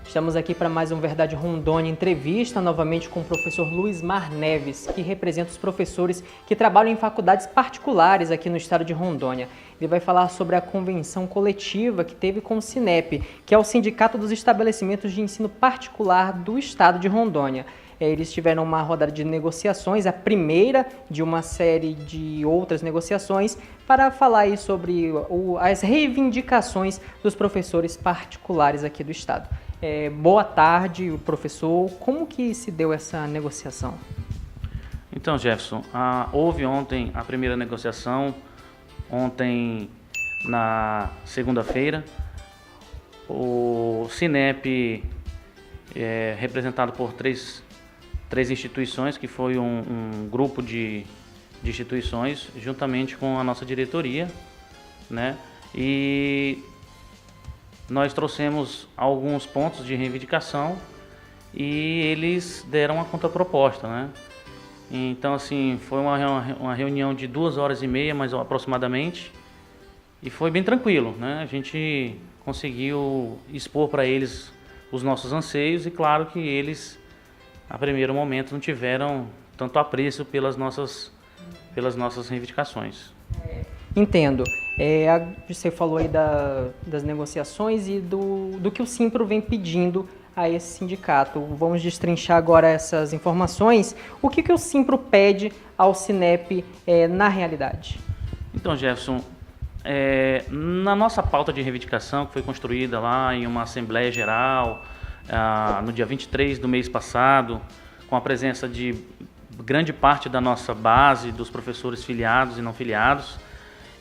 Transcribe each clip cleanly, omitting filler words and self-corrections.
Estamos aqui para mais um Verdade Rondônia entrevista, novamente com o professor Luismar Neves, que representa os professores que trabalham em faculdades particulares aqui no estado de Rondônia. Ele vai falar sobre a convenção coletiva que teve com o SINEP, que é o Sindicato dos Estabelecimentos de Ensino Particular do estado de Rondônia. Eles tiveram uma rodada de negociações, a primeira de uma série de outras negociações, para falar aí sobre as reivindicações dos professores particulares aqui do estado. Boa tarde, professor. Como que se deu essa negociação? Então, Jefferson, houve ontem a primeira negociação, ontem na segunda-feira. O SINEP, representado por três instituições, que foi um grupo de instituições, juntamente com a nossa diretoria, né? E nós trouxemos alguns pontos de reivindicação e eles deram a contraproposta, né? Então, assim, foi uma reunião de 2h30, mais aproximadamente, e foi bem tranquilo, né? A gente conseguiu expor para eles os nossos anseios e, claro, que eles, a primeiro momento, não tiveram tanto apreço pelas nossas reivindicações. Entendo. Você falou aí das negociações e do que o Simpro vem pedindo a esse sindicato. Vamos destrinchar agora essas informações. O que o Simpro pede ao SINEP na realidade? Então, Jefferson, na nossa pauta de reivindicação, que foi construída lá em uma Assembleia Geral, no dia 23 do mês passado, com a presença de grande parte da nossa base, dos professores filiados e não filiados,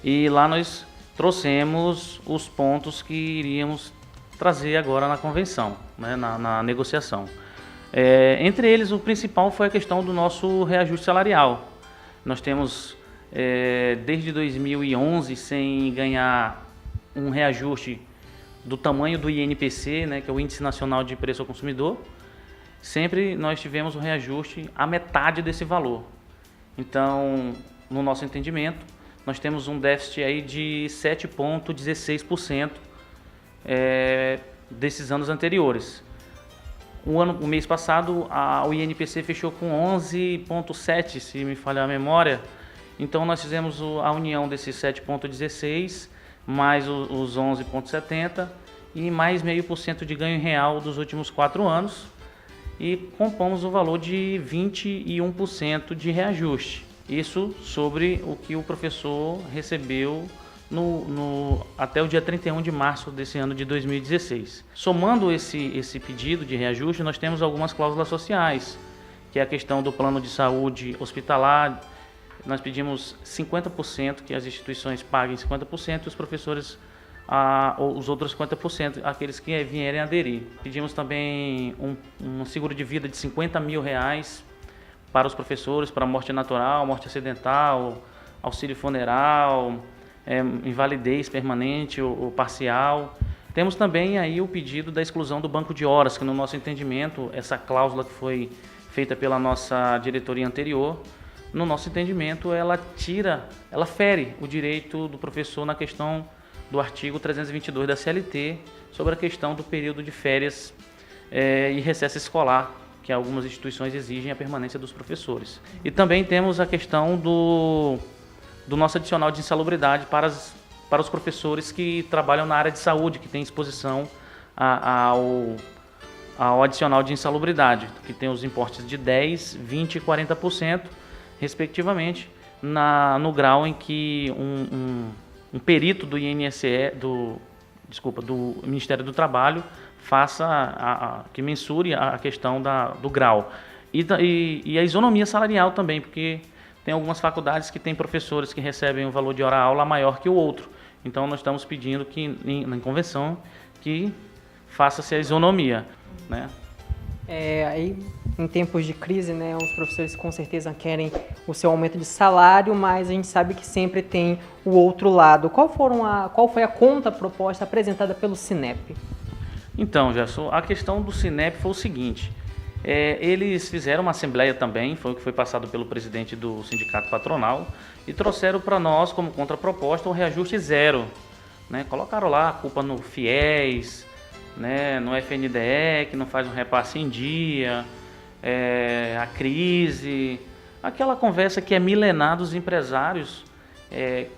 e lá nós trouxemos os pontos que iríamos trazer agora na convenção, né, na negociação. Entre eles, o principal foi a questão do nosso reajuste salarial. Nós temos, desde 2011, sem ganhar um reajuste do tamanho do INPC, né, que é o Índice Nacional de Preço ao Consumidor. Sempre nós tivemos um reajuste à metade desse valor. Então, no nosso entendimento, nós temos um déficit aí de 7,16% desses anos anteriores. O mês passado, o INPC fechou com 11,7%, se me falhar a memória. Então, nós fizemos a união desses 7,16%, mais os 11,70% e mais 0,5% de ganho real dos últimos 4 anos. E compomos o valor de 21% de reajuste. Isso sobre o que o professor recebeu até o dia 31 de março desse ano de 2016. Somando esse pedido de reajuste, nós temos algumas cláusulas sociais, que é a questão do plano de saúde hospitalar. Nós pedimos 50%, que as instituições paguem 50% e os professores os outros 50%, aqueles que vierem aderir. Pedimos também um seguro de vida de R$50 mil para os professores, para morte natural, morte acidental, auxílio funeral, invalidez permanente ou parcial. Temos também aí o pedido da exclusão do banco de horas, que no nosso entendimento, essa cláusula que foi feita pela nossa diretoria anterior, no nosso entendimento, ela fere o direito do professor na questão do artigo 322 da CLT, sobre a questão do período de férias e recesso escolar, que algumas instituições exigem a permanência dos professores. E também temos a questão do nosso adicional de insalubridade para os professores que trabalham na área de saúde, que tem exposição ao adicional de insalubridade, que tem os importes de 10%, 20% e 40%, respectivamente, no grau em que um perito do do Ministério do Trabalho que mensure a questão do grau. E a isonomia salarial também, porque tem algumas faculdades que têm professores que recebem um valor de hora-aula maior que o outro. Então, nós estamos pedindo que, na convenção, que faça-se a isonomia, né? Aí, em tempos de crise, né, os professores com certeza querem o seu aumento de salário, mas a gente sabe que sempre tem o outro lado. Qual foi a contraproposta apresentada pelo SINEP? Então, Gerson, a questão do SINEP foi o seguinte: Eles fizeram uma assembleia também, foi o que foi passado pelo presidente do sindicato patronal, e trouxeram para nós como contraproposta um reajuste zero, né? Colocaram lá a culpa no FIES, né? No FNDE, que não faz um repasse em dia, a crise, aquela conversa que é milenar dos empresários.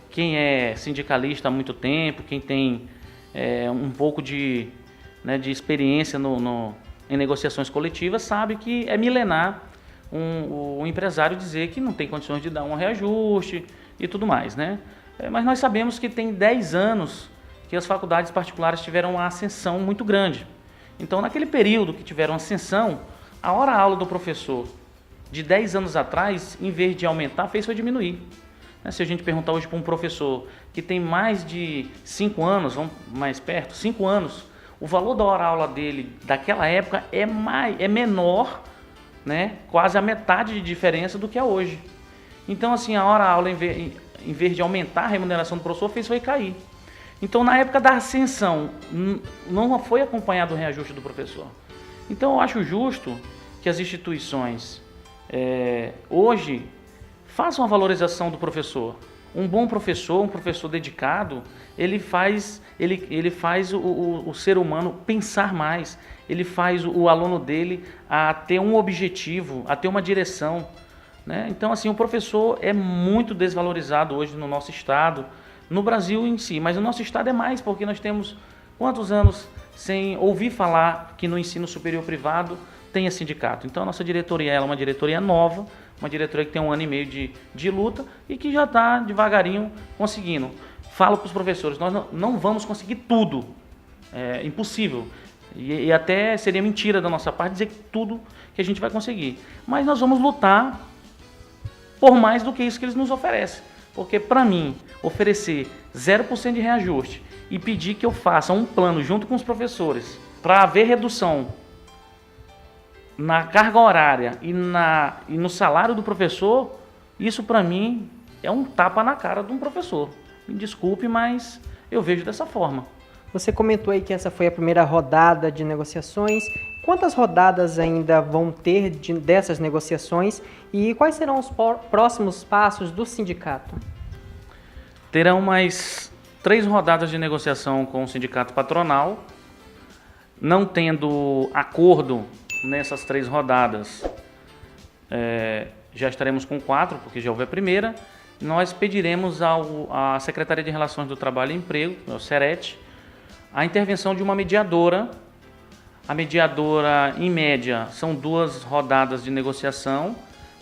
Quem é sindicalista há muito tempo, quem tem um pouco de experiência em negociações coletivas, sabe que é milenar o empresário dizer que não tem condições de dar um reajuste e tudo mais, né? Mas nós sabemos que tem 10 anos que as faculdades particulares tiveram uma ascensão muito grande. Então, naquele período que tiveram ascensão, a hora-aula do professor de 10 anos atrás, em vez de aumentar, fez foi diminuir. Se a gente perguntar hoje para um professor que tem mais de 5 anos, vamos mais perto, 5 anos, o valor da hora-aula dele daquela época é menor, né? Quase a metade de diferença do que é hoje. Então, assim, a hora-aula, em vez de aumentar a remuneração do professor, fez foi cair. Então, na época da ascensão, não foi acompanhado o reajuste do professor. Então, eu acho justo que as instituições hoje façam a valorização do professor. Um bom professor, um professor dedicado, ele faz o ser humano pensar mais, ele faz o aluno dele a ter um objetivo, a ter uma direção, né? Então, assim, o professor é muito desvalorizado hoje no nosso estado, no Brasil em si, mas no nosso estado é mais, porque nós temos quantos anos sem ouvir falar que no ensino superior privado tenha sindicato. Então, a nossa diretoria é uma diretoria nova, uma diretoria que tem 1 ano e meio de luta e que já está devagarinho conseguindo. Falo para os professores, nós não vamos conseguir tudo, é impossível. E até seria mentira da nossa parte dizer que tudo que a gente vai conseguir. Mas nós vamos lutar por mais do que isso que eles nos oferecem. Porque para mim, oferecer 0% de reajuste e pedir que eu faça um plano junto com os professores para haver redução na carga horária e no salário do professor, isso para mim é um tapa na cara de um professor. Me desculpe, mas eu vejo dessa forma. Você comentou aí que essa foi a primeira rodada de negociações. Quantas rodadas ainda vão ter dessas negociações e quais serão os próximos passos do sindicato? Terão mais 3 rodadas de negociação com o sindicato patronal. Não tendo acordo nessas 3 rodadas, já estaremos com 4, porque já houve a primeira. Nós pediremos à Secretaria de Relações do Trabalho e Emprego, o SERET, a intervenção de uma mediadora. A mediadora, em média, são 2 rodadas de negociação,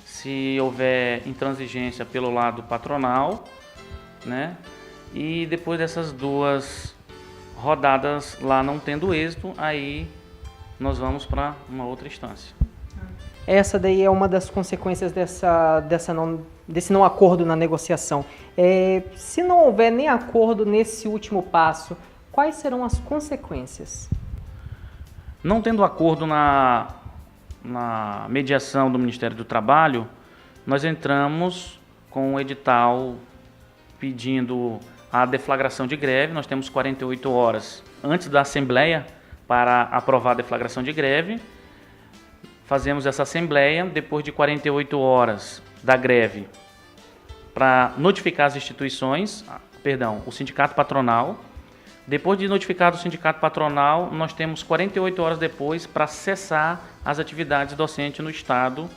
se houver intransigência pelo lado patronal, né? E depois dessas 2 rodadas lá não tendo êxito, aí nós vamos para uma outra instância. Essa daí é uma das consequências desse não acordo na negociação. Se não houver nem acordo nesse último passo, quais serão as consequências? Não tendo acordo na mediação do Ministério do Trabalho, nós entramos com o edital pedindo a deflagração de greve. Nós temos 48 horas antes da Assembleia para aprovar a deflagração de greve. Fazemos essa Assembleia, depois de 48 horas da greve, para notificar as instituições, o sindicato patronal. Depois de notificado o sindicato patronal, nós temos 48 horas depois para cessar as atividades docentes no Estado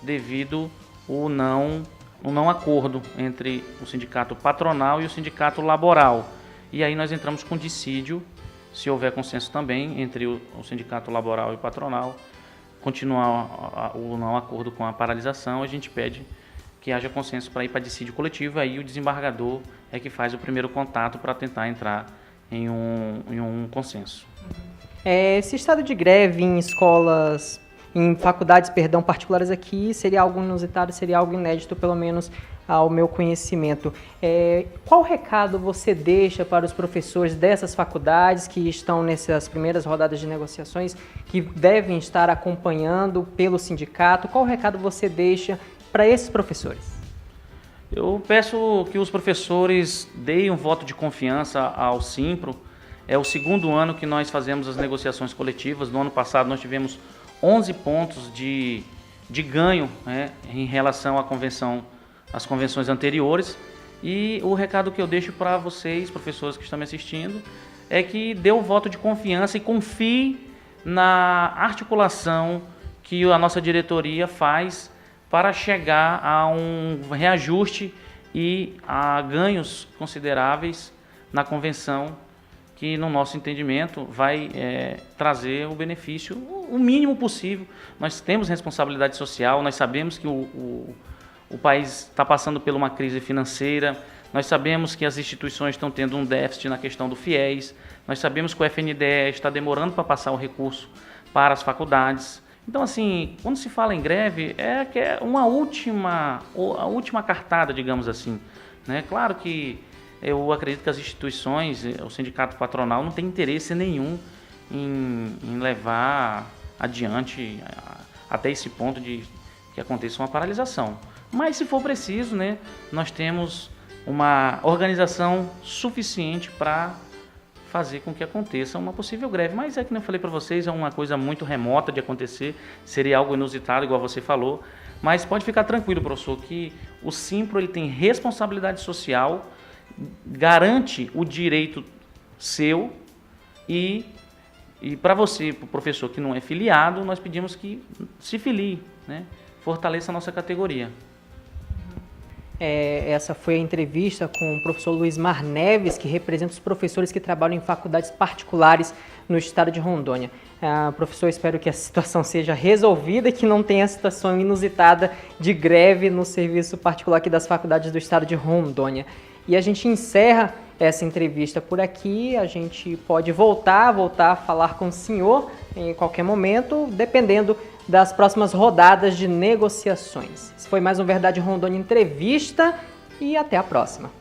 devido ao não acordo entre o sindicato patronal e o sindicato laboral. E aí nós entramos com dissídio, se houver consenso também entre o sindicato laboral e patronal, continuar o não acordo com a paralisação, a gente pede que haja consenso para ir para dissídio coletivo, aí o desembargador é que faz o primeiro contato para tentar entrar em um consenso. Esse estado de greve em faculdades, particulares aqui, seria algo inusitado, seria algo inédito, pelo menos ao meu conhecimento. Qual recado você deixa para os professores dessas faculdades que estão nessas primeiras rodadas de negociações, que devem estar acompanhando pelo sindicato? Qual recado você deixa para esses professores? Eu peço que os professores deem um voto de confiança ao Simpro. É o 2º ano que nós fazemos as negociações coletivas. No ano passado nós tivemos 11 pontos de ganho, né, em relação às convenções anteriores. E o recado que eu deixo para vocês, professores que estão me assistindo, é que dê o voto de confiança e confie na articulação que a nossa diretoria faz para chegar a um reajuste e a ganhos consideráveis na convenção, que no nosso entendimento vai trazer o benefício o mínimo possível. Nós temos responsabilidade social, nós sabemos que o país está passando por uma crise financeira, nós sabemos que as instituições estão tendo um déficit na questão do FIES, nós sabemos que o FNDE está demorando para passar o recurso para as faculdades. Então, assim, quando se fala em greve, que é a última cartada, digamos assim, né? Claro que eu acredito que as instituições, o sindicato patronal, não tem interesse nenhum em levar adiante até esse ponto de que aconteça uma paralisação. Mas, se for preciso, né, nós temos uma organização suficiente para fazer com que aconteça uma possível greve. Mas é que eu falei para vocês, é uma coisa muito remota de acontecer, seria algo inusitado, igual você falou. Mas pode ficar tranquilo, professor, que o Simpro ele tem responsabilidade social, garante o direito seu e para você, para o professor que não é filiado, nós pedimos que se filie, né? Fortaleça a nossa categoria. Essa foi a entrevista com o professor Luismar Neves, que representa os professores que trabalham em faculdades particulares no estado de Rondônia. Professor, espero que a situação seja resolvida e que não tenha situação inusitada de greve no serviço particular aqui das faculdades do estado de Rondônia. E a gente encerra essa entrevista por aqui. A gente pode voltar a falar com o senhor em qualquer momento, dependendo das próximas rodadas de negociações. Esse foi mais um Verdade Rondônia Entrevista e até a próxima.